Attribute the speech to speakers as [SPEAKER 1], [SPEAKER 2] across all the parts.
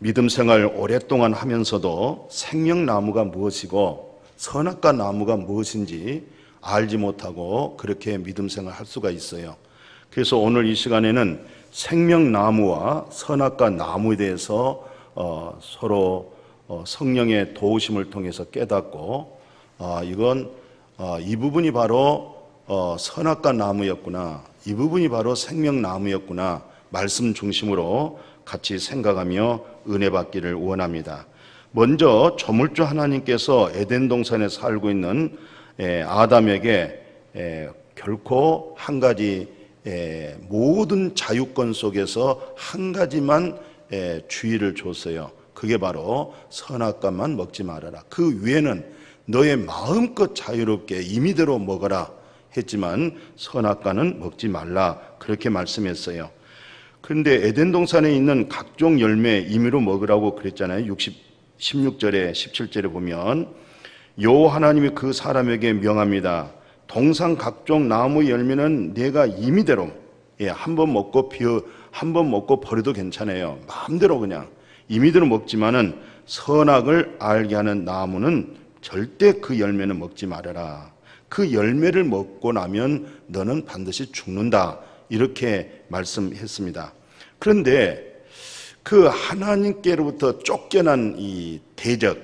[SPEAKER 1] 믿음 생활 오랫동안 하면서도 생명나무가 무엇이고 선악과 나무가 무엇인지 알지 못하고 그렇게 믿음 생활 할 수가 있어요. 그래서 오늘 이 시간에는 생명나무와 선악과 나무에 대해서 서로 성령의 도우심을 통해서 깨닫고 이 부분이 바로 선악과 나무였구나, 이 부분이 바로 생명나무였구나, 말씀 중심으로 같이 생각하며 은혜 받기를 원합니다. 먼저 조물주 하나님께서 에덴 동산에 살고 있는 아담에게 결코 한 가지 모든 자유권 속에서 한 가지만 주의를 줬어요. 그게 바로 선악과만 먹지 말아라. 그 위에는 너의 마음껏 자유롭게 임의대로 먹어라 했지만 선악과는 먹지 말라, 그렇게 말씀했어요. 그런데 에덴 동산에 있는 각종 열매 임의로 먹으라고 그랬잖아요. 16절에 17절에 보면 여호와 하나님이 그 사람에게 명합니다. 동산 각종 나무 열매는 내가 임의대로 한 번 먹고 버려도 괜찮아요. 마음대로 그냥 임의대로 먹지만은 선악을 알게 하는 나무는 절대 그 열매는 먹지 말아라. 그 열매를 먹고 나면 너는 반드시 죽는다, 이렇게 말씀했습니다. 그런데 그 하나님께로부터 쫓겨난 이 대적,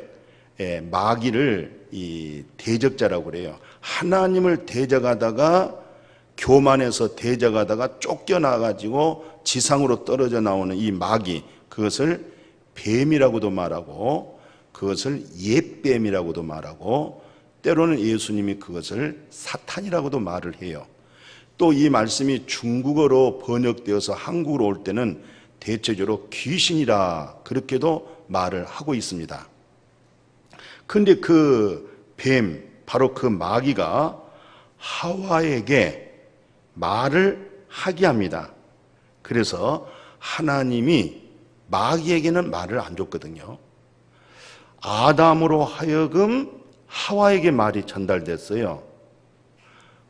[SPEAKER 1] 마귀를 이 대적자라고 그래요. 하나님을 대적하다가, 교만해서 대적하다가 쫓겨나가지고 지상으로 떨어져 나오는 이 마귀, 그것을 뱀이라고도 말하고 그것을 옛뱀이라고도 말하고 때로는 예수님이 그것을 사탄이라고도 말을 해요. 또 이 말씀이 중국어로 번역되어서 한국으로 올 때는 대체적으로 귀신이라 그렇게도 말을 하고 있습니다. 그런데 그 뱀, 바로 그 마귀가 하와에게 말을 하게 합니다. 그래서 하나님이 마귀에게는 말을 안 줬거든요. 아담으로 하여금 하와에게 말이 전달됐어요.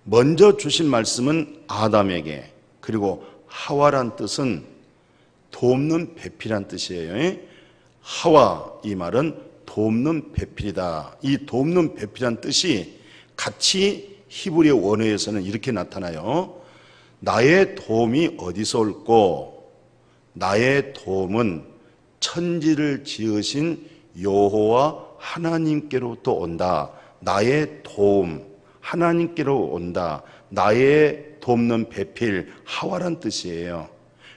[SPEAKER 1] 먼저 주신 말씀은 아담에게, 그리고 하와란 뜻은 돕는 배필한 뜻이에요. 하와, 이 말은 돕는 배필이다. 이 돕는 배필한 뜻이 같이 히브리 원어에서는 이렇게 나타나요. 나의 도움이 어디서 올꼬? 나의 도움은 천지를 지으신 여호와 하나님께로부터 온다. 나의 도움, 하나님께로 온다. 나의 돕는 배필, 하와란 뜻이에요.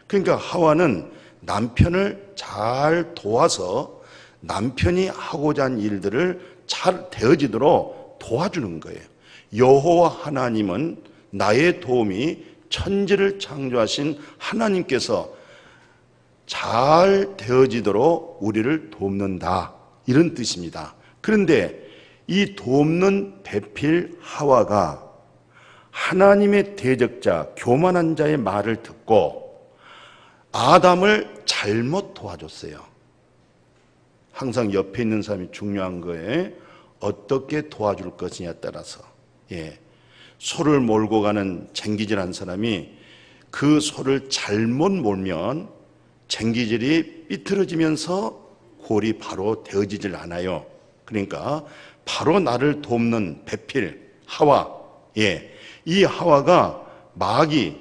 [SPEAKER 1] 그러니까 하와는 남편을 잘 도와서 남편이 하고자 하는 일들을 잘 되어지도록 도와주는 거예요. 여호와 하나님은, 나의 도움이 천지를 창조하신 하나님께서 잘 되어지도록 우리를 돕는다, 이런 뜻입니다. 그런데 이 돕는 배필 하와가 하나님의 대적자, 교만한 자의 말을 듣고 아담을 잘못 도와줬어요. 항상 옆에 있는 사람이 중요한 거예요. 어떻게 도와줄 것이냐에 따라서. 소를 몰고 가는 쟁기질한 사람이 그 소를 잘못 몰면 쟁기질이 삐뚤어지면서 골이 바로 되어지질 않아요. 그러니까 바로 나를 돕는 배필 하와, 이 하와가 마귀,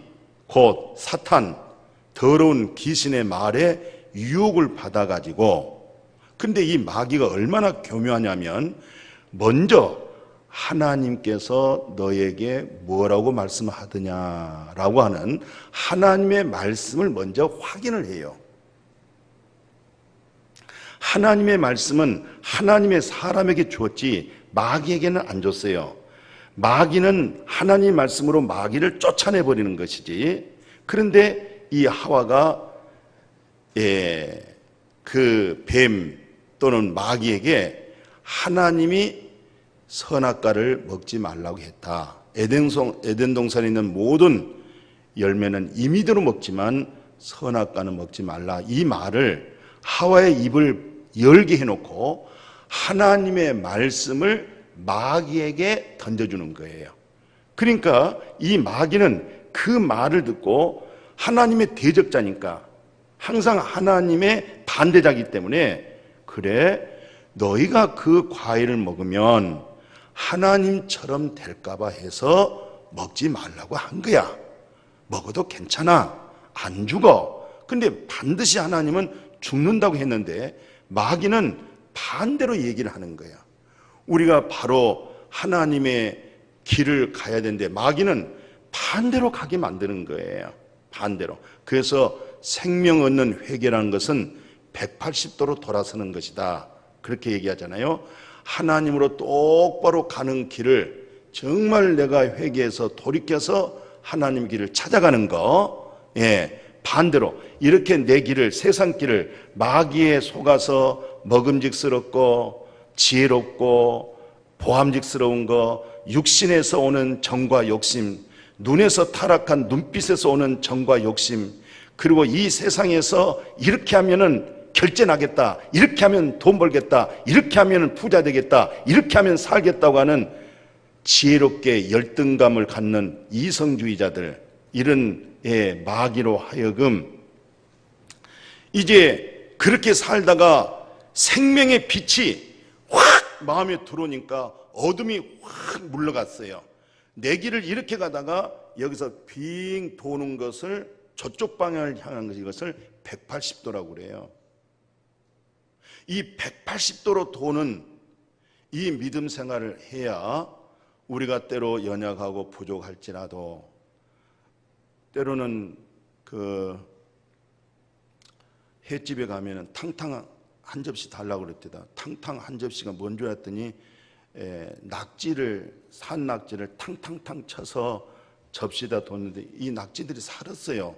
[SPEAKER 1] 곧 사탄, 더러운 귀신의 말에 유혹을 받아가지고, 근데 이 마귀가 얼마나 교묘하냐면 먼저 하나님께서 너에게 뭐라고 말씀하더냐라고 하는 하나님의 말씀을 먼저 확인을 해요. 하나님의 말씀은 하나님의 사람에게 주었지 마귀에게는 안 줬어요. 마귀는 하나님의 말씀으로 마귀를 쫓아내버리는 것이지. 그런데 이 하와가 그 뱀 또는 마귀에게 하나님이 선악과를 먹지 말라고 했다. 에덴 동산에 있는 모든 열매는 임의대로 먹지만 선악과는 먹지 말라, 이 말을 하와의 입을 열게 해놓고 하나님의 말씀을 마귀에게 던져주는 거예요. 그러니까 이 마귀는 그 말을 듣고, 하나님의 대적자니까 항상 하나님의 반대자이기 때문에 그래 너희가 그 과일을 먹으면 하나님처럼 될까봐 해서 먹지 말라고 한 거야. 먹어도 괜찮아. 안 죽어. 근데 반드시 하나님은 죽는다고 했는데 마귀는 반대로 얘기를 하는 거야. 우리가 바로 하나님의 길을 가야 되는데 마귀는 반대로 가게 만드는 거예요. 반대로. 그래서 생명 얻는 회개라는 것은 180도로 돌아서는 것이다. 그렇게 얘기하잖아요. 하나님으로 똑바로 가는 길을 정말 내가 회개해서 돌이켜서 하나님 길을 찾아가는 거, 반대로 이렇게 내 길을, 세상 길을 마귀에 속아서 먹음직스럽고 지혜롭고 보암직스러운 거, 육신에서 오는 정과 욕심, 눈에서 타락한 눈빛에서 오는 정과 욕심, 그리고 이 세상에서 이렇게 하면은 결제 나겠다, 이렇게 하면 돈 벌겠다, 이렇게 하면 부자 되겠다, 이렇게 하면 살겠다고 하는 지혜롭게 열등감을 갖는 이성주의자들, 이런 마귀로 하여금 이제 그렇게 살다가 생명의 빛이 확 마음에 들어오니까 어둠이 확 물러갔어요. 내 길을 이렇게 가다가 여기서 빙 도는 것을, 저쪽 방향을 향한 것이, 이것을 180도라고 그래요. 이 180도로 도는 이 믿음 생활을 해야 우리가 때로 연약하고 부족할지라도, 때로는 그 횟집에 가면은 탕탕 한 접시 달라고 그랬대다. 탕탕 한 접시가 뭔 줄 알았더니 낙지를, 산 낙지를 탕탕탕 쳐서 접시에다 뒀는데 이 낙지들이 살았어요.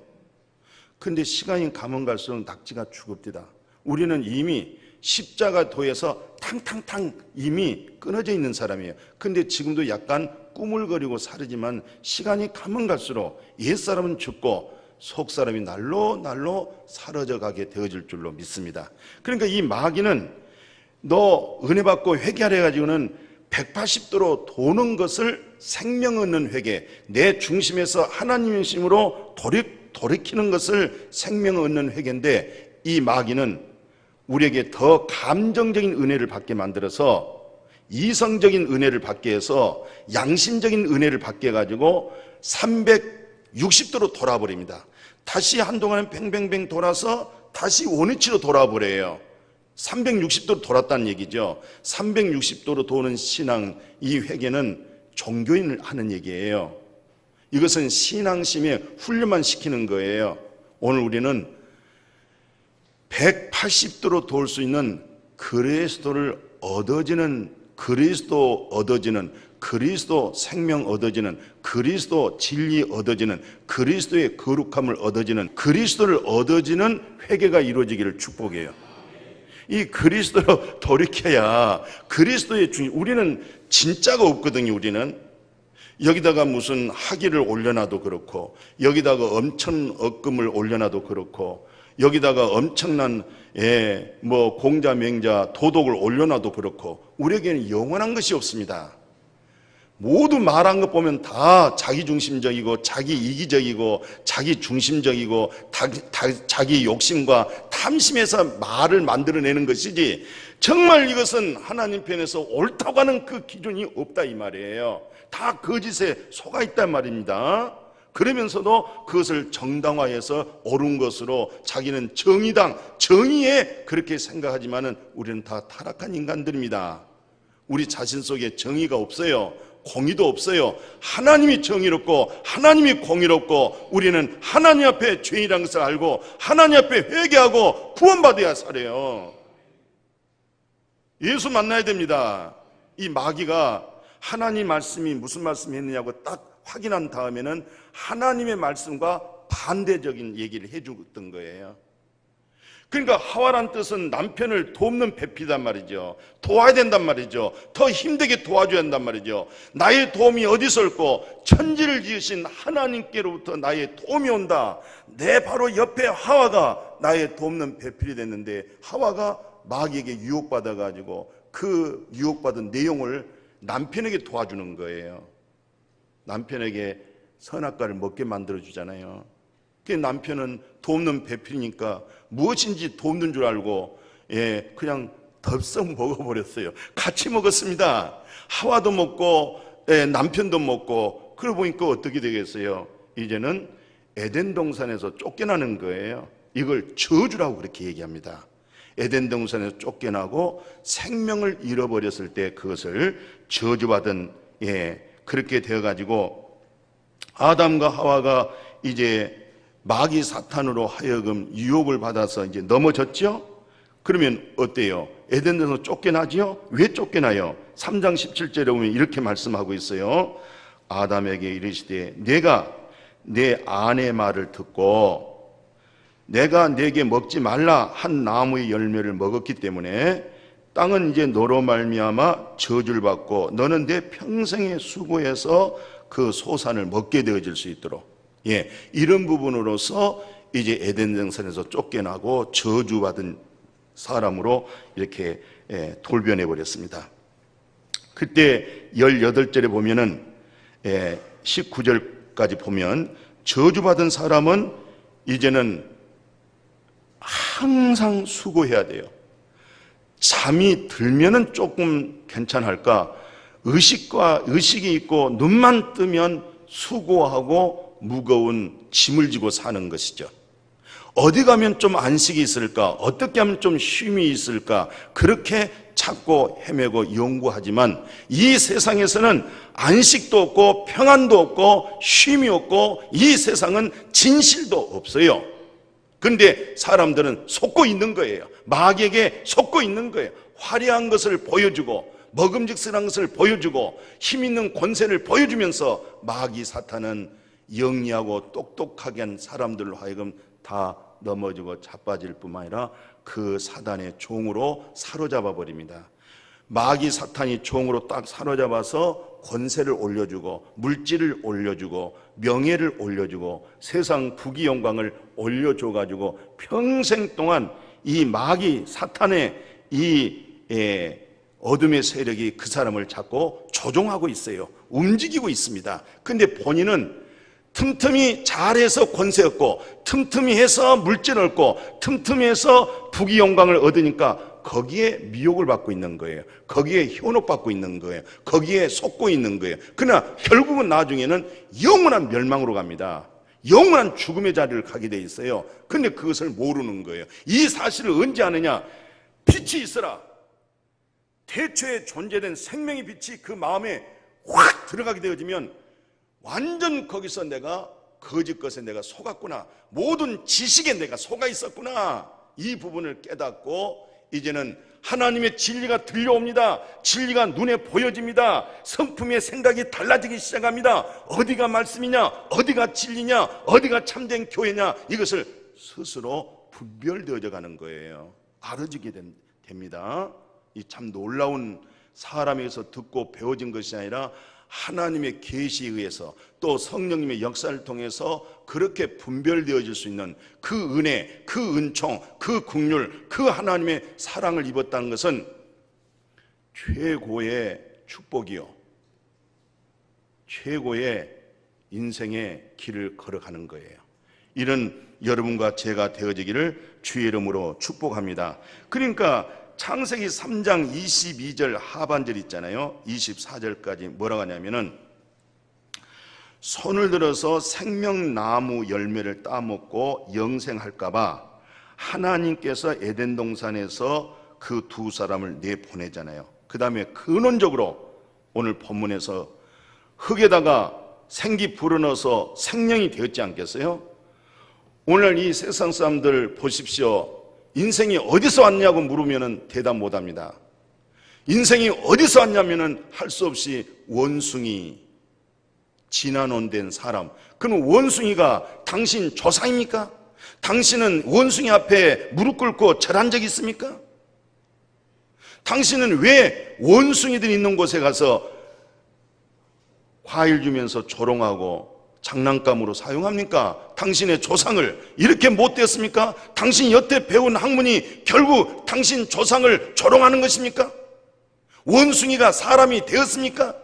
[SPEAKER 1] 근데 시간이 가면 갈수록 낙지가 죽읍디다. 우리는 이미 십자가도에서 탕탕탕 이미 끊어져 있는 사람이에요. 근데 지금도 약간 꾸물거리고 사르지만 시간이 가면 갈수록 옛사람은 죽고 속사람이 날로 사라져 가게 되어질 줄로 믿습니다. 그러니까 이 마귀는 너 은혜 받고 회개하려 해가지고는 180도로 도는 것을 생명 얻는 회개, 내 중심에서 하나님 중심으로 돌이키는 것을 생명 얻는 회개인데, 이 마귀는 우리에게 더 감정적인 은혜를 받게 만들어서, 이성적인 은혜를 받게 해서, 양심적인 은혜를 받게 해가지고 360도로 돌아버립니다. 다시 한동안은 뱅뱅뱅 돌아서 다시 원위치로 돌아버려요. 360도로 돌았다는 얘기죠. 360도로 도는 신앙, 이 회개는 종교인을 하는 얘기예요. 이것은 신앙심에 훈련만 시키는 거예요. 오늘 우리는 180도로 도울 수 있는 그리스도를 얻어지는, 그리스도 얻어지는, 그리스도 생명 얻어지는, 그리스도 진리 얻어지는, 그리스도의 거룩함을 얻어지는, 그리스도를 얻어지는 회개가 이루어지기를 축복해요. 이 그리스도로 돌이켜야 그리스도의 중심. 우리는 진짜가 없거든요. 우리는 여기다가 무슨 학위를 올려놔도 그렇고, 여기다가 엄청 억금을 올려놔도 그렇고, 여기다가 엄청난 공자 맹자 도덕을 올려놔도 그렇고, 우리에게는 영원한 것이 없습니다. 모두 말한 것 보면 다 자기중심적이고 자기 이기적이고 자기 중심적이고 자기 욕심과 탐심에서 말을 만들어내는 것이지, 정말 이것은 하나님 편에서 옳다고 하는 그 기준이 없다 이 말이에요. 다 거짓에 속아 있단 말입니다. 그러면서도 그것을 정당화해서 옳은 것으로 자기는 정의에 그렇게 생각하지만은 우리는 다 타락한 인간들입니다. 우리 자신 속에 정의가 없어요. 공의도 없어요. 하나님이 정의롭고 하나님이 공의롭고, 우리는 하나님 앞에 죄인이라는 것을 알고 하나님 앞에 회개하고 구원받아야 살아요. 예수 만나야 됩니다. 이 마귀가 하나님 말씀이 무슨 말씀이 했느냐고 딱 확인한 다음에는 하나님의 말씀과 반대적인 얘기를 해주던 거예요. 그러니까 하와란 뜻은 남편을 돕는 배필이란 말이죠. 도와야 된단 말이죠. 더 힘들게 도와줘야 한단 말이죠. 나의 도움이 어디서 올고, 천지를 지으신 하나님께로부터 나의 도움이 온다. 내 바로 옆에 하와가 나의 돕는 배필이 됐는데, 하와가 마귀에게 유혹받아가지고 그 유혹받은 내용을 남편에게 도와주는 거예요. 남편에게 선악과를 먹게 만들어주잖아요. 그 남편은 돕는 배필이니까 무엇인지 돕는 줄 알고 그냥 덥석 먹어버렸어요. 같이 먹었습니다. 하와도 먹고 남편도 먹고. 그러고 보니까 어떻게 되겠어요? 이제는 에덴 동산에서 쫓겨나는 거예요. 이걸 저주라고 그렇게 얘기합니다. 에덴 동산에서 쫓겨나고 생명을 잃어버렸을 때 그것을 저주받은, 그렇게 되어가지고 아담과 하와가 이제 마귀 사탄으로 하여금 유혹을 받아서 이제 넘어졌죠? 그러면 어때요? 에덴에서 쫓겨나지요? 왜 쫓겨나요? 3장 17절에 보면 이렇게 말씀하고 있어요. 아담에게 이르시되 내가 내 아내 말을 듣고 내가 내게 먹지 말라 한 나무의 열매를 먹었기 때문에 땅은 이제 너로 말미암아 저주를 받고 너는 내 평생의 수고에서 그 소산을 먹게 되어질 수 있도록, 이런 부분으로서 이제 에덴 동산에서 쫓겨나고 저주받은 사람으로 이렇게 돌변해 버렸습니다. 그때 18절에 보면은 19절까지 보면 저주받은 사람은 이제는 항상 수고해야 돼요. 잠이 들면은 조금 괜찮을까? 의식이 있고 눈만 뜨면 수고하고 무거운 짐을 지고 사는 것이죠. 어디 가면 좀 안식이 있을까? 어떻게 하면 좀 쉼이 있을까? 그렇게 찾고 헤매고 연구하지만 이 세상에서는 안식도 없고 평안도 없고 쉼이 없고 이 세상은 진실도 없어요. 그런데 사람들은 속고 있는 거예요. 마귀에게 속고 있는 거예요. 화려한 것을 보여주고 먹음직스러운 것을 보여주고 힘 있는 권세를 보여주면서 마귀 사탄은 영리하고 똑똑하게 한 사람들로 하여금 다 넘어지고 자빠질 뿐만 아니라 그 사단의 종으로 사로잡아 버립니다. 마귀 사탄이 종으로 딱 사로잡아서 권세를 올려주고 물질을 올려주고 명예를 올려주고 세상 부귀 영광을 올려줘가지고 평생 동안 이 마귀 사탄의 이 어둠의 세력이 그 사람을 잡고 조종하고 있어요. 움직이고 있습니다. 근데 본인은 틈틈이 잘해서 권세 얻고 틈틈이 해서 물질 얻고 틈틈이 해서 부귀 영광을 얻으니까 거기에 미혹을 받고 있는 거예요. 거기에 현혹받고 있는 거예요. 거기에 속고 있는 거예요. 그러나 결국은 나중에는 영원한 멸망으로 갑니다. 영원한 죽음의 자리를 가게 돼 있어요. 근데 그것을 모르는 거예요. 이 사실을 언제 아느냐? 빛이 있어라. 태초에 존재된 생명의 빛이 그 마음에 확 들어가게 되어지면 완전 거기서 내가 거짓 것에 내가 속았구나, 모든 지식에 내가 속아 있었구나, 이 부분을 깨닫고 이제는 하나님의 진리가 들려옵니다. 진리가 눈에 보여집니다. 성품의 생각이 달라지기 시작합니다. 어디가 말씀이냐, 어디가 진리냐, 어디가 참된 교회냐, 이것을 스스로 분별되어져 가는 거예요. 알아지게 됩니다. 이 참 놀라운 사람에게서 듣고 배워진 것이 아니라 하나님의 계시에 의해서 또 성령님의 역사를 통해서 그렇게 분별되어질 수 있는 그 은혜, 그 은총, 그 긍휼, 그 하나님의 사랑을 입었다는 것은 최고의 축복이요, 최고의 인생의 길을 걸어가는 거예요. 이런 여러분과 제가 되어지기를 주의 이름으로 축복합니다. 그러니까 창세기 3장 22절 하반절 있잖아요. 24절까지 뭐라고 하냐면은 손을 들어서 생명나무 열매를 따먹고 영생할까봐 하나님께서 에덴 동산에서 그 두 사람을 내보내잖아요. 그 다음에 근원적으로 오늘 본문에서 흙에다가 생기 불어넣어서 생명이 되었지 않겠어요? 오늘 이 세상 사람들 보십시오. 인생이 어디서 왔냐고 물으면 대답 못합니다. 인생이 어디서 왔냐면 할 수 없이 원숭이, 진화론된 사람. 그럼 원숭이가 당신 조상입니까? 당신은 원숭이 앞에 무릎 꿇고 절한 적 있습니까? 당신은 왜 원숭이들 있는 곳에 가서 과일 주면서 조롱하고 장난감으로 사용합니까? 당신의 조상을 이렇게 못되었습니까? 당신 여태 배운 학문이 결국 당신 조상을 조롱하는 것입니까? 원숭이가 사람이 되었습니까?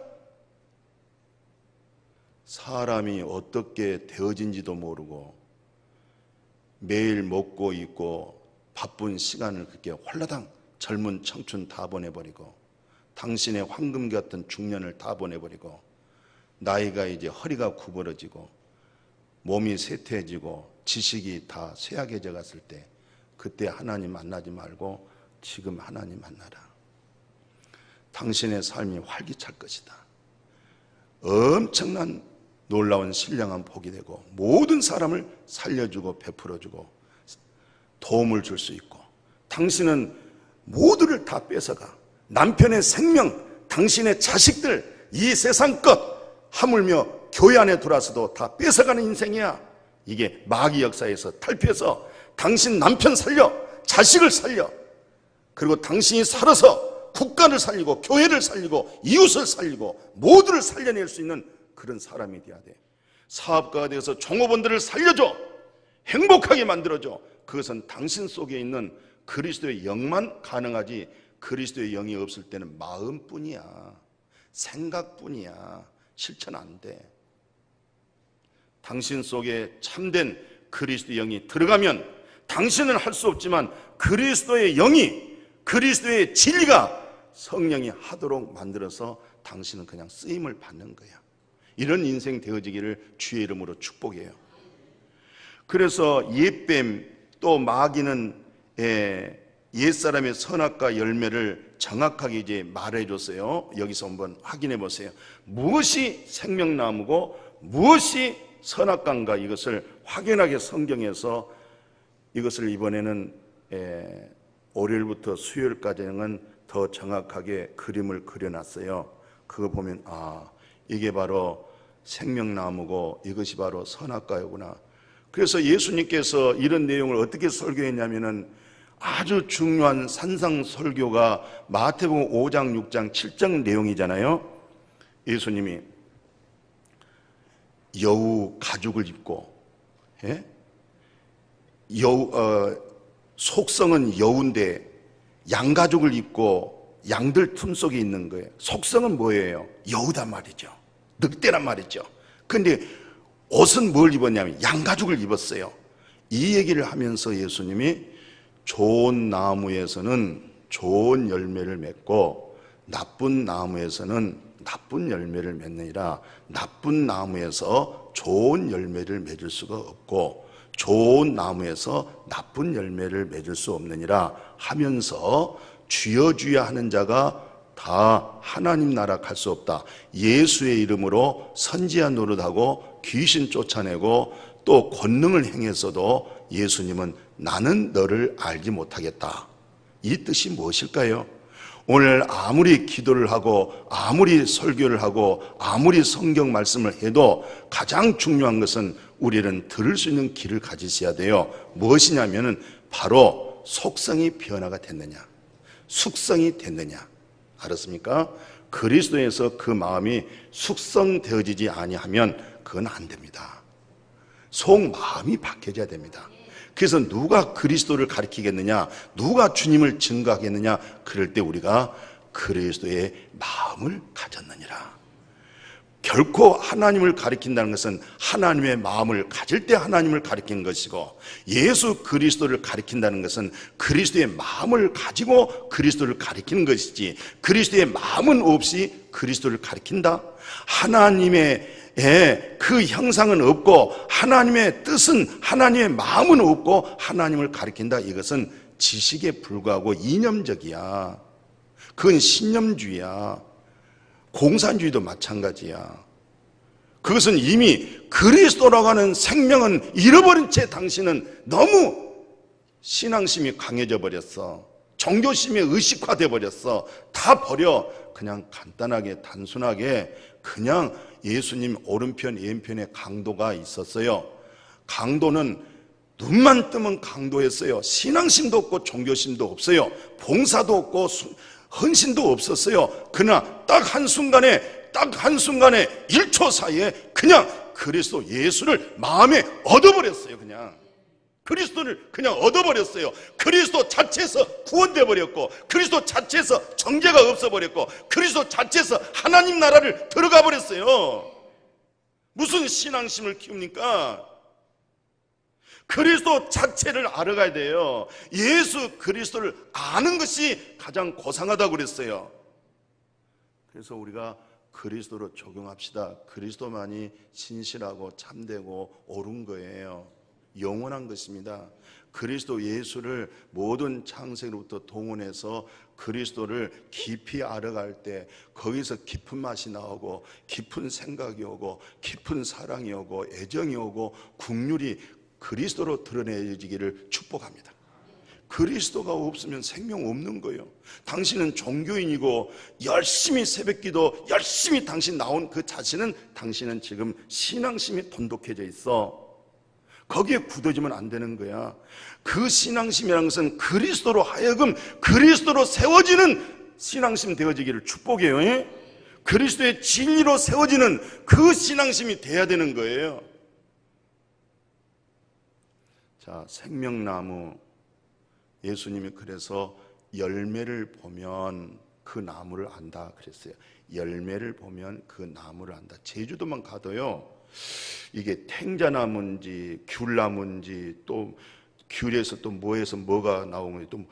[SPEAKER 1] 사람이 어떻게 되어진지도 모르고 매일 먹고 입고 바쁜 시간을 그렇게 홀라당 젊은 청춘 다 보내버리고 당신의 황금 같은 중년을 다 보내버리고 나이가 이제 허리가 구부러지고 몸이 쇠퇴해지고 지식이 다 쇠약해져 갔을 때 그때 하나님 만나지 말고 지금 하나님 만나라. 당신의 삶이 활기찰 것이다. 엄청난 놀라운 신령한 복이 되고 모든 사람을 살려주고 베풀어주고 도움을 줄 수 있고 당신은 모두를 다 뺏어가 남편의 생명, 당신의 자식들, 이 세상 것 하물며 교회 안에 들어와서도 다 뺏어가는 인생이야. 이게 마귀 역사에서 탈피해서 당신 남편 살려, 자식을 살려, 그리고 당신이 살아서 국가를 살리고 교회를 살리고 이웃을 살리고 모두를 살려낼 수 있는 그런 사람이 돼야 돼. 사업가가 되어서 종업원들을 살려줘, 행복하게 만들어줘. 그것은 당신 속에 있는 그리스도의 영만 가능하지 그리스도의 영이 없을 때는 마음뿐이야, 생각뿐이야. 실천 안 돼. 당신 속에 참된 그리스도의 영이 들어가면 당신은 할 수 없지만 그리스도의 영이, 그리스도의 진리가 성령이 하도록 만들어서 당신은 그냥 쓰임을 받는 거야. 이런 인생 되어지기를 주의 이름으로 축복해요. 그래서 옛뱀 또 마귀는 옛사람의 선악과 열매를 정확하게 이제 말해줬어요. 여기서 한번 확인해 보세요. 무엇이 생명나무고 무엇이 선악과인가 이것을 확연하게 성경에서 이것을 이번에는 월요일부터 수요일까지는 더 정확하게 그림을 그려놨어요. 그거 보면 이게 바로 생명나무고 이것이 바로 선악과구나. 그래서 예수님께서 이런 내용을 어떻게 설교했냐면은 아주 중요한 산상 설교가 마태복음 5장, 6장, 7장 내용이잖아요. 예수님이 여우 가죽을 입고, 속성은 여우인데 양가죽을 입고 양들 틈 속에 있는 거예요. 속성은 뭐예요? 여우단 말이죠. 늑대란 말이죠. 근데 옷은 뭘 입었냐면 양가죽을 입었어요. 이 얘기를 하면서 예수님이 좋은 나무에서는 좋은 열매를 맺고 나쁜 나무에서는 나쁜 열매를 맺느니라. 나쁜 나무에서 좋은 열매를 맺을 수가 없고 좋은 나무에서 나쁜 열매를 맺을 수 없느니라 하면서 주여 주여 하는 자가 다 하나님 나라 갈 수 없다. 예수의 이름으로 선지자 노릇하고 귀신 쫓아내고 또 권능을 행했어도 예수님은 나는 너를 알지 못하겠다. 이 뜻이 무엇일까요? 오늘 아무리 기도를 하고 아무리 설교를 하고 아무리 성경 말씀을 해도 가장 중요한 것은 우리는 들을 수 있는 귀를 가지셔야 돼요. 무엇이냐면은 바로 속성이 변화가 됐느냐, 숙성이 됐느냐. 알았습니까? 그리스도에서 그 마음이 숙성되어지지 아니하면 그건 안 됩니다. 속마음이 바뀌어져야 됩니다. 그래서 누가 그리스도를 가리키겠느냐, 누가 주님을 증거하겠느냐, 그럴 때 우리가 그리스도의 마음을 가졌느니라. 결코 하나님을 가리킨다는 것은 하나님의 마음을 가질 때 하나님을 가리키는 것이고, 예수 그리스도를 가리킨다는 것은 그리스도의 마음을 가지고 그리스도를 가리키는 것이지, 그리스도의 마음은 없이 그리스도를 가리킨다? 하나님의 그 형상은 없고 하나님의 뜻은, 하나님의 마음은 없고 하나님을 가리킨다. 이것은 지식에 불과하고 이념적이야. 그건 신념주의야. 공산주의도 마찬가지야. 그것은 이미 그리스도라고 하는 생명은 잃어버린 채 당신은 너무 신앙심이 강해져 버렸어. 종교심이 의식화돼 버렸어. 다 버려. 그냥 간단하게 단순하게 그냥 예수님 오른편 왼편에 강도가 있었어요. 강도는 눈만 뜨면 강도였어요. 신앙심도 없고 종교심도 없어요. 봉사도 없고 헌신도 없었어요. 그러나 딱 한순간에 1초 사이에 그냥 그리스도 예수를 마음에 얻어버렸어요. 그냥 그리스도를 그냥 얻어버렸어요. 그리스도 자체에서 구원돼 버렸고, 그리스도 자체에서 정죄가 없어버렸고, 그리스도 자체에서 하나님 나라를 들어가 버렸어요. 무슨 신앙심을 키웁니까? 그리스도 자체를 알아가야 돼요. 예수 그리스도를 아는 것이 가장 고상하다고 그랬어요. 그래서 우리가 그리스도로 적용합시다. 그리스도만이 신실하고 참되고 옳은 거예요. 영원한 것입니다. 그리스도 예수를 모든 창세로부터 동원해서 그리스도를 깊이 알아갈 때 거기서 깊은 맛이 나오고 깊은 생각이 오고 깊은 사랑이 오고 애정이 오고 긍휼이 그리스도로 드러내지기를 축복합니다. 그리스도가 없으면 생명 없는 거예요. 당신은 종교인이고 열심히 새벽기도 열심히 당신 나온 그 자신은 당신은 지금 신앙심이 돈독해져 있어. 거기에 굳어지면 안 되는 거야. 그 신앙심이라는 것은 그리스도로 하여금 그리스도로 세워지는 신앙심 되어지기를 축복해요. 그리스도의 진리로 세워지는 그 신앙심이 돼야 되는 거예요. 자, 생명나무, 예수님이 그래서 열매를 보면 그 나무를 안다 그랬어요. 열매를 보면 그 나무를 안다. 제주도만 가도요, 이게 탱자나무인지 귤나무인지 또 귤에서 또 뭐에서 뭐가 나오는지 또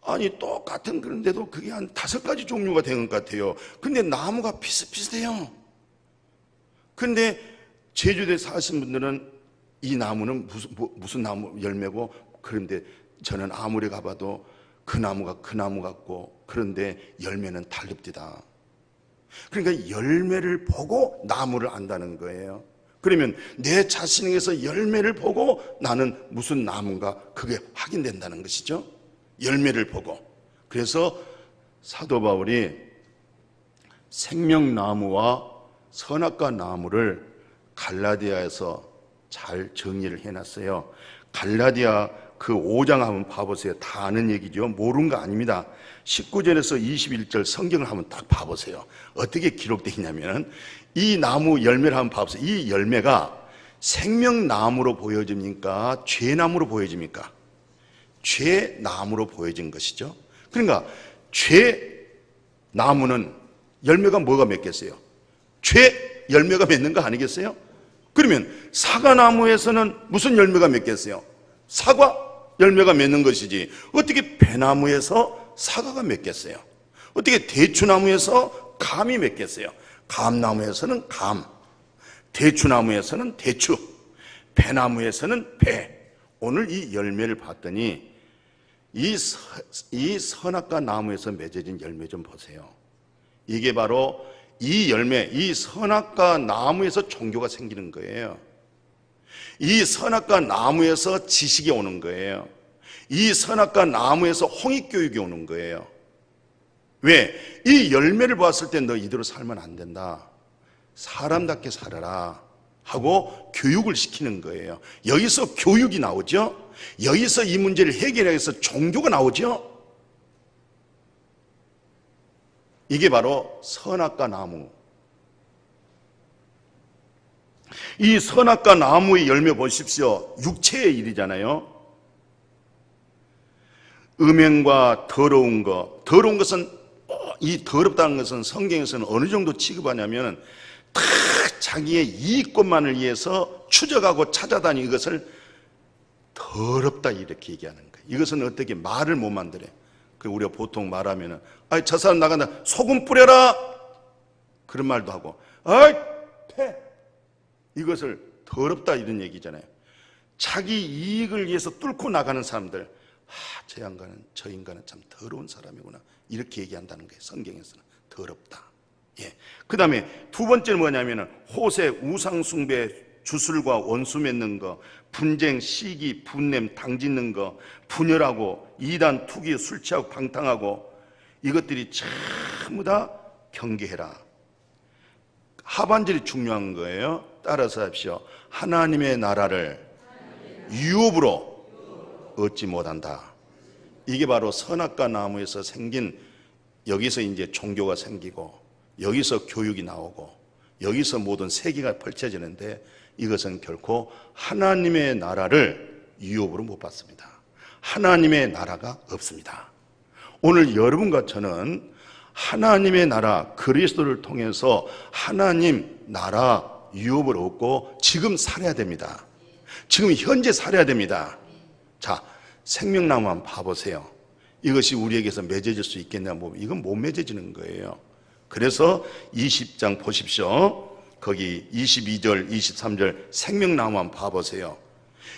[SPEAKER 1] 아니 똑같은 그런데도 그게 한 5가지 종류가 되는 것 같아요. 근데 나무가 비슷비슷해요. 근데 제주도에 사신 분들은 이 나무는 무슨 나무 열매고, 그런데 저는 아무리 가봐도 그 나무가 그 나무 같고 그런데 열매는 다릅디다. 그러니까 열매를 보고 나무를 안다는 거예요. 그러면 내 자신에게서 열매를 보고 나는 무슨 나무인가 그게 확인된다는 것이죠. 열매를 보고. 그래서 사도 바울이 생명나무와 선악과 나무를 갈라디아에서 잘 정리를 해놨어요. 갈라디아 그 5장 한번 봐보세요. 다 아는 얘기죠. 모르는 거 아닙니다. 19절에서 21절 성경을 한번 딱 봐보세요. 어떻게 기록되어 있냐면 이 나무 열매를 한번 봐보세요. 이 열매가 생명나무로 보여집니까? 죄나무로 보여집니까? 죄나무로 보여진 것이죠. 그러니까 죄나무는 열매가 뭐가 맺겠어요? 죄 열매가 맺는 거 아니겠어요? 그러면 사과나무에서는 무슨 열매가 맺겠어요? 사과 열매가 맺는 것이지 어떻게 배나무에서 사과가 맺겠어요? 어떻게 대추나무에서 감이 맺겠어요? 감나무에서는 감, 대추나무에서는 대추, 배나무에서는 배. 오늘 이 열매를 봤더니 이 선악과 나무에서 맺어진 열매 좀 보세요. 이게 바로 이 열매, 이 선악과 나무에서 종교가 생기는 거예요. 이 선악과 나무에서 지식이 오는 거예요. 이 선악과 나무에서 홍익교육이 오는 거예요. 왜? 이 열매를 봤을 때 너 이대로 살면 안 된다. 사람답게 살아라 하고 교육을 시키는 거예요. 여기서 교육이 나오죠. 여기서 이 문제를 해결하기 위해서 종교가 나오죠. 이게 바로 선악과 나무. 이 선악과 나무의 열매 보십시오. 육체의 일이잖아요. 음행과 더러운 것. 더러운 것은 이 더럽다는 것은 성경에서는 어느 정도 취급하냐면 다 자기의 이익권만을 위해서 추적하고 찾아다니는 것을 더럽다 이렇게 얘기하는 거예요. 이것은 어떻게 말을 못 만들어요. 우리가 보통 말하면은 저 사람 나간다 소금 뿌려라 그런 말도 하고 패 이것을 더럽다 이런 얘기잖아요. 자기 이익을 위해서 뚫고 나가는 사람들, 저 양반은 저 인간은 참 더러운 사람이구나 이렇게 얘기한다는 거예요. 성경에서는 더럽다. 예. 그 다음에 두 번째는 뭐냐면은 호색, 우상숭배, 주술과 원수 맺는 거, 분쟁, 시기, 분냄, 당짓는 거, 분열하고 이단, 투기, 술 취하고 방탕하고 이것들이 전부 다 경계해라. 하반절이 중요한 거예요. 따라서 합시오. 하나님의 나라를 유업으로 얻지 못한다. 이게 바로 선악과 나무에서 생긴, 여기서 이제 종교가 생기고 여기서 교육이 나오고 여기서 모든 세계가 펼쳐지는데 이것은 결코 하나님의 나라를 유업으로 못 받습니다. 하나님의 나라가 없습니다. 오늘 여러분과 저는 하나님의 나라 그리스도를 통해서 하나님 나라 유업을 얻고 지금 살아야 됩니다. 지금 현재 살아야 됩니다. 자, 생명나무 한번 봐보세요. 이것이 우리에게서 맺어질 수 있겠냐? 이건 못 맺어지는 거예요. 그래서 20장 보십시오. 거기 22절, 23절 생명나무 한번 봐보세요.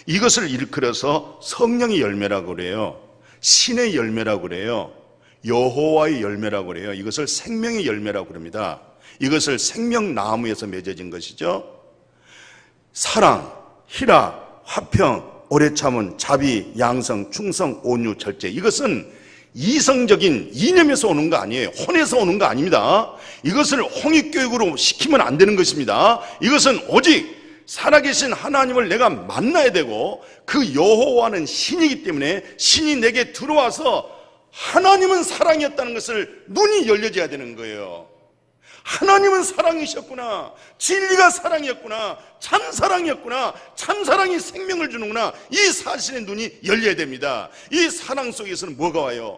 [SPEAKER 1] 이것을 일컬어서 성령의 열매라고 그래요. 신의 열매라고 그래요. 여호와의 열매라고 그래요. 이것을 생명의 열매라고 그럽니다. 이것을 생명나무에서 맺어진 것이죠. 사랑, 희락, 화평, 오래 참은, 자비, 양성, 충성, 온유, 절제. 이것은 이성적인 이념에서 오는 거 아니에요. 혼에서 오는 거 아닙니다. 이것을 홍익교육으로 시키면 안 되는 것입니다. 이것은 오직 살아계신 하나님을 내가 만나야 되고, 그 여호와는 신이기 때문에 신이 내게 들어와서 하나님은 사랑이었다는 것을 눈이 열려져야 되는 거예요. 하나님은 사랑이셨구나, 진리가 사랑이었구나, 참사랑이었구나, 참사랑이 생명을 주는구나, 이 사실의 눈이 열려야 됩니다. 이 사랑 속에서는 뭐가 와요?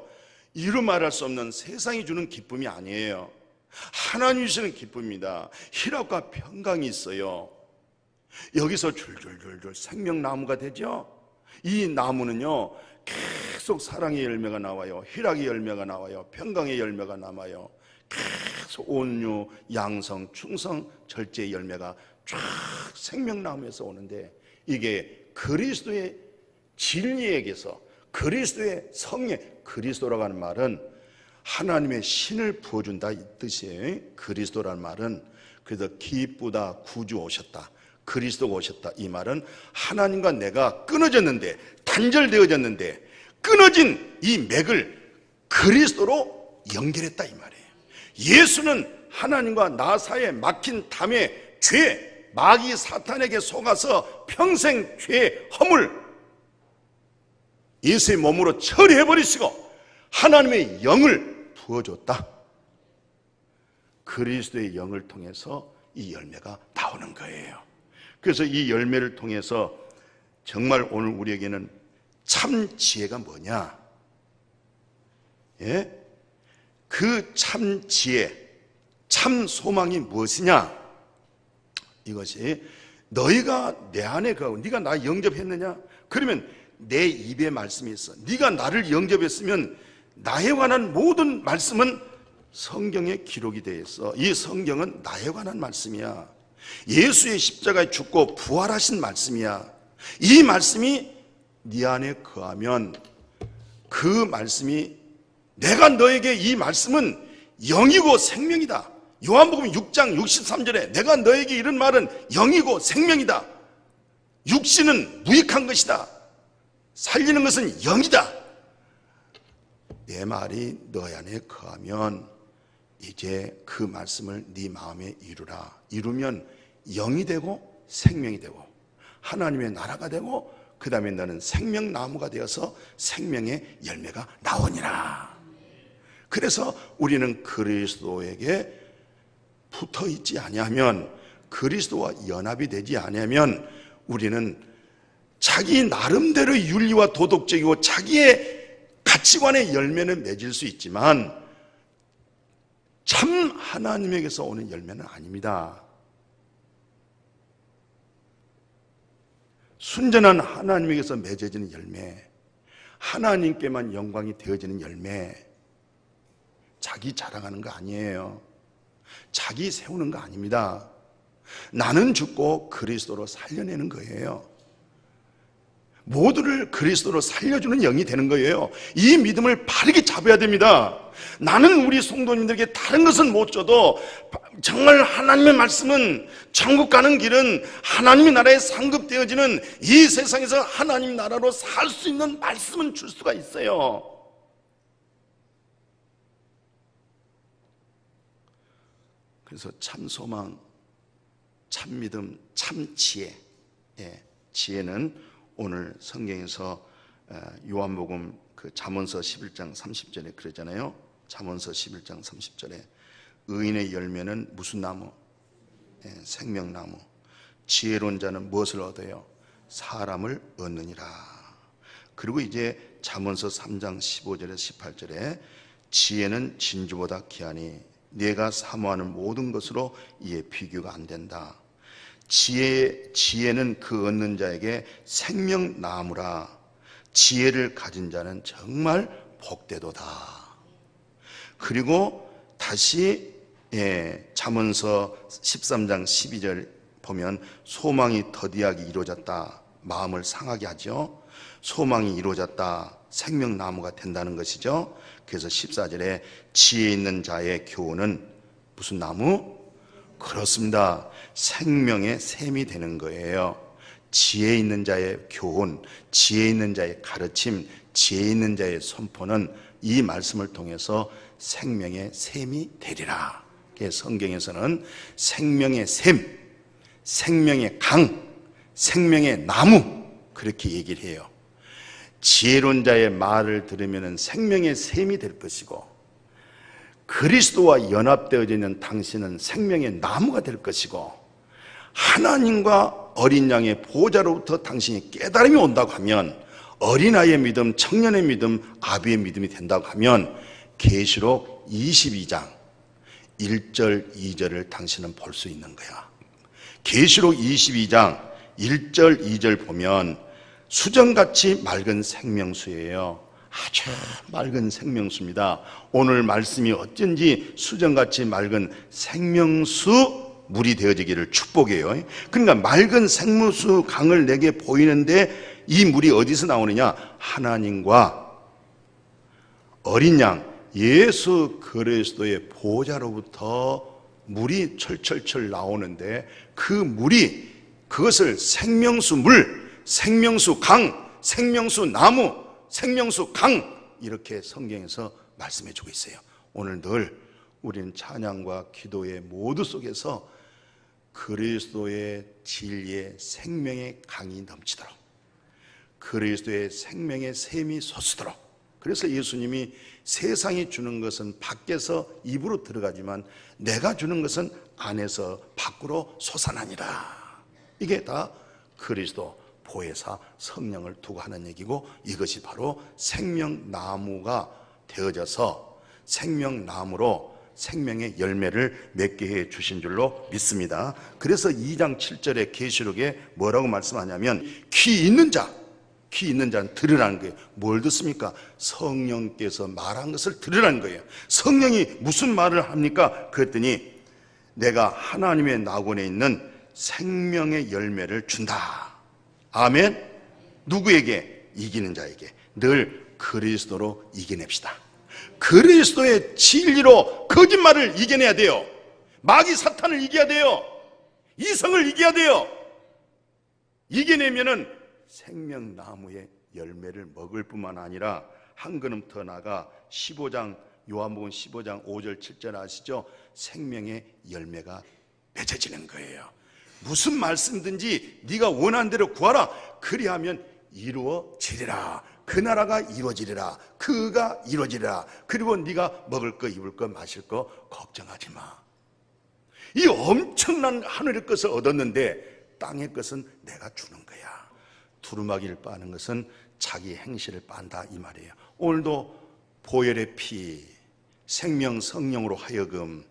[SPEAKER 1] 이루 말할 수 없는 세상이 주는 기쁨이 아니에요. 하나님이 주시는 기쁨입니다. 희락과 평강이 있어요. 여기서 줄줄줄줄 생명나무가 되죠. 이 나무는요, 계속 사랑의 열매가 나와요. 희락의 열매가 나와요. 평강의 열매가 남아요. 계속 온유, 양성, 충성, 절제의 열매가 쫙 생명나무에서 오는데, 이게 그리스도의 진리에게서, 그리스도의 성령, 그리스도라고 하는 말은 하나님의 신을 부어준다 이 뜻이에요. 그리스도라는 말은, 그래서 기쁘다, 구주 오셨다, 그리스도가 오셨다, 이 말은 하나님과 내가 끊어졌는데, 단절되어졌는데 끊어진 이 맥을 그리스도로 연결했다 이 말이에요. 예수는 하나님과 나 사이에 막힌 담에 죄, 마귀 사탄에게 속아서 평생 죄의 허물 예수의 몸으로 처리해버리시고 하나님의 영을 부어줬다. 그리스도의 영을 통해서 이 열매가 나오는 거예요. 그래서 이 열매를 통해서 정말 오늘 우리에게는 참 지혜가 뭐냐? 예? 그 참 지혜, 참 소망이 무엇이냐? 이것이 너희가 내 안에 거하고, 네가 나 영접했느냐? 그러면 내 입에 말씀이 있어. 네가 나를 영접했으면 나에 관한 모든 말씀은 성경에 기록이 되어 있어. 이 성경은 나에 관한 말씀이야. 예수의 십자가에 죽고 부활하신 말씀이야. 이 말씀이 네 안에 거하면, 그 말씀이, 내가 너에게 이 말씀은 영이고 생명이다. 요한복음 6장 63절에 내가 너에게 이런 말은 영이고 생명이다. 육신은 무익한 것이다. 살리는 것은 영이다. 내 말이 너 안에 거하면 이제 그 말씀을 네 마음에 이루라. 이루면 영이 되고 생명이 되고 하나님의 나라가 되고, 그 다음에 너는 생명나무가 되어서 생명의 열매가 나오니라. 그래서 우리는 그리스도에게 붙어있지 아니하면, 그리스도와 연합이 되지 아니하면 우리는 자기 나름대로의 윤리와 도덕적이고 자기의 가치관의 열매는 맺을 수 있지만 참 하나님에게서 오는 열매는 아닙니다. 순전한 하나님에게서 맺어지는 열매, 하나님께만 영광이 되어지는 열매, 자기 자랑하는 거 아니에요. 자기 세우는 거 아닙니다. 나는 죽고 그리스도로 살려내는 거예요. 모두를 그리스도로 살려주는 영이 되는 거예요. 이 믿음을 바르게 잡아야 됩니다. 나는 우리 성도님들에게 다른 것은 못 줘도 정말 하나님의 말씀은, 천국 가는 길은 하나님의 나라에 상급되어지는 이 세상에서 하나님 나라로 살 수 있는 말씀은 줄 수가 있어요. 그래서 참 소망, 참 믿음, 참 지혜. 지혜는 오늘 성경에서 요한복음 그 잠언서 11장 30절에 그러잖아요. 잠언서 11장 30절에 의인의 열매는 무슨 나무? 생명나무. 지혜로운 자는 무엇을 얻어요? 사람을 얻느니라. 그리고 이제 잠언서 3장 15절에 18절에 지혜는 진주보다 귀하니 네가 사모하는 모든 것으로 이에 비교가 안 된다. 지혜는 그 얻는 자에게 생명나무라. 지혜를 가진 자는 정말 복되도다. 그리고 다시 잠언서 13장 12절 보면 소망이 더디하게 이루어졌다. 마음을 상하게 하죠. 소망이 이루어졌다. 생명나무가 된다는 것이죠. 그래서 14절에 지혜 있는 자의 교훈은 무슨 나무? 그렇습니다. 생명의 샘이 되는 거예요. 지혜 있는 자의 교훈, 지혜 있는 자의 가르침, 지혜 있는 자의 선포는 이 말씀을 통해서 생명의 샘이 되리라. 성경에서는 생명의 샘, 생명의 강, 생명의 나무 그렇게 얘기를 해요. 지혜로운 자의 말을 들으면 생명의 샘이 될 것이고 그리스도와 연합되어져 있는 당신은 생명의 나무가 될 것이고 하나님과 어린 양의 보호자로부터 당신이 깨달음이 온다고 하면 어린아이의 믿음, 청년의 믿음, 아비의 믿음이 된다고 하면 계시록 22장 1절, 2절을 당신은 볼 수 있는 거야. 계시록 22장 1절, 2절 보면 수정같이 맑은 생명수예요. 아주 맑은 생명수입니다. 오늘 말씀이 어쩐지 수정같이 맑은 생명수 물이 되어지기를 축복해요. 그러니까 맑은 생명수 강을 내게 보이는데 이 물이 어디서 나오느냐? 하나님과 어린 양 예수 그리스도의 보호자로부터 물이 철철철 나오는데 그 물이 그것을 생명수 물, 생명수 강, 생명수 나무, 생명수 강 이렇게 성경에서 말씀해 주고 있어요. 오늘 늘 우리는 찬양과 기도의 모두 속에서 그리스도의 진리의 생명의 강이 넘치도록 그리스도의 생명의 샘이 솟도록 그래서 예수님이 세상이 주는 것은 밖에서 입으로 들어가지만 내가 주는 것은 안에서 밖으로 솟아나니라. 이게 다 그리스도 보혜사 성령을 두고 하는 얘기고 이것이 바로 생명나무가 되어져서 생명나무로 생명의 열매를 맺게 해 주신 줄로 믿습니다. 그래서 2장 7절의 계시록에 뭐라고 말씀하냐면 귀 있는 자는 들으라는 거예요. 뭘 듣습니까? 성령께서 말한 것을 들으라는 거예요. 성령이 무슨 말을 합니까? 그랬더니 내가 하나님의 낙원에 있는 생명의 열매를 준다. 아멘. 누구에게? 이기는 자에게. 늘 그리스도로 이겨냅시다. 그리스도의 진리로 거짓말을 이겨내야 돼요. 마귀 사탄을 이겨야 돼요. 이성을 이겨야 돼요. 이겨내면은 생명나무의 열매를 먹을 뿐만 아니라 한 걸음 더 나아가 15장 요한복음 15장 5절 7절 아시죠? 생명의 열매가 맺어지는 거예요. 무슨 말씀든지 네가 원하는 대로 구하라. 그리하면 이루어지리라. 그 나라가 이루어지리라. 그가 이루어지리라. 그리고 네가 먹을 거 입을 거 마실 거 걱정하지 마. 이 엄청난 하늘의 것을 얻었는데 땅의 것은 내가 주는 거야. 두루마기를 빠는 것은 자기 행실을 빤다 이 말이에요. 오늘도 보혈의 피 생명 성령으로 하여금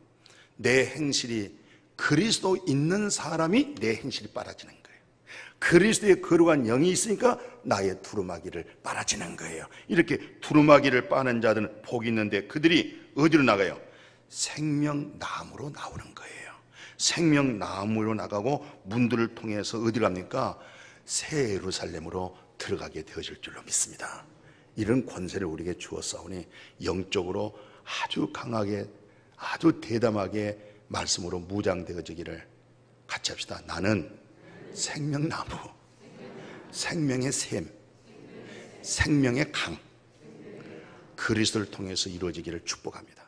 [SPEAKER 1] 내 행실이 그리스도 있는 사람이 내 행실이 빨아지는 거예요. 그리스도의 거룩한 영이 있으니까 나의 두루마기를 빨아지는 거예요. 이렇게 두루마기를 빠는 자들은 복이 있는데 그들이 어디로 나가요? 생명나무로 나오는 거예요. 생명나무로 나가고 문들을 통해서 어디로 갑니까? 새 예루살렘으로 들어가게 되어질 줄로 믿습니다. 이런 권세를 우리에게 주었사오니 영적으로 아주 강하게 아주 대담하게 말씀으로 무장되어지기를 같이 합시다. 나는 생명나무, 생명의 샘, 생명의 강 그리스도를 통해서 이루어지기를 축복합니다.